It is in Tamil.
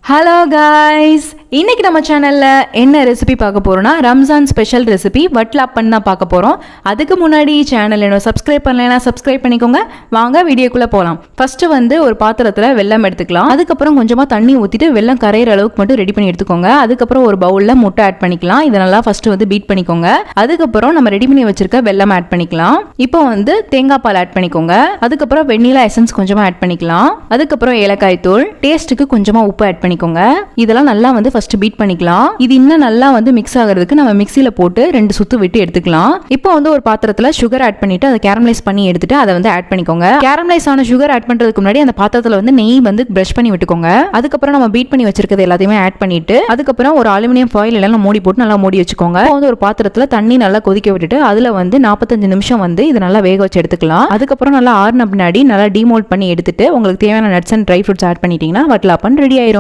ஹலோ காய்ஸ், இன்னைக்கு நம்ம சேனல்ல என்ன ரெசிபி பார்க்க போறோம்னா ரம்ஜான் ஸ்பெஷல் ரெசிபி வட்லாப்பன் தான் பார்க்க போறோம். அதுக்கு முன்னாடி சேனல் என்ன சப்ஸ்கிரைப் பண்ணலைன்னா சப்ஸ்கிரைப் பண்ணிக்கோங்க. வாங்க வீடியோக்குள்ள போகலாம். ஃபர்ஸ்ட் ஒரு பாத்திரத்துல வெல்லம் எடுத்துக்கலாம். அதுக்கப்புறம் கொஞ்சமா தண்ணி ஊற்றிட்டு வெல்லம் கரையிற அளவுக்கு மட்டும் ரெடி பண்ணி எடுத்துக்கோங்க. அதுக்கப்புறம் ஒரு பவுல்ல முட்டை ஆட் பண்ணிக்கலாம். இதை நல்லா ஃபர்ஸ்ட் பீட் பண்ணிக்கோங்க. அதுக்கப்புறம் நம்ம ரெடி பண்ணி வச்சிருக்க வெல்லம் ஆட் பண்ணிக்கலாம். இப்போ தேங்காய் பால் ஆட் பண்ணிக்கோங்க. அதுக்கப்புறம் வெண்ணிலா எசன்ஸ் கொஞ்சமா ஆட் பண்ணிக்கலாம். அதுக்கப்புறம் ஏலக்காய் தூள், டேஸ்ட்டுக்கு கொஞ்சமா உப்பு ஆட் பண்ணிக்கோங்க. இதெல்லாம் நல்லா ஃபர்ஸ்ட் பீட் பண்ணிக்கலாம். இது இன்னும் நல்லா மிக்ஸ் ஆகிறதுக்கு நம்ம மிக்ஸில போட்டு 2 சுத்து விட்டு எடுத்துக்கலாம். இப்போ ஒரு பாத்திரத்துல சுகர் ஆட் பண்ணிட்டு அதை கேரமலைஸ் பண்ணி எடுத்துட்டு அதை ஆட் பண்ணிக்கோங்க. கேரமலைஸ் ஆன சுகர் ஆட் பண்றதுக்கு முன்னாடி அந்த பாத்திரத்துல நெய் பிரஷ் பண்ணி விட்டுக்கோங்க. அதுக்கப்புறம் நம்ம பீட் பண்ணி வச்சிருக்கிறது எல்லாத்தையுமே ஆட் பண்ணிட்டு அதுக்கப்புறம் ஒரு அலுமினியம் ஃபாயில் எல்லாம் மூடி போட்டு நல்லா மூடி வச்சுக்கோங்க. ஒரு பாத்திரத்துல தண்ணி நல்லா கொதிக்க விட்டுட்டு அதுல 45 நிமிஷம் இது நல்லா வேக வச்சு எடுத்துக்கலாம். அதுக்கப்புறம் நல்லா ஆறுன பின்னாடி நல்லா டிமோல்ட் பண்ணி எடுத்துட்டு உங்களுக்கு தேவையான nuts and dry fruits add பண்ணிட்டீங்கன்னா வட்லாப்பன் ரெடி ஆயிரும்.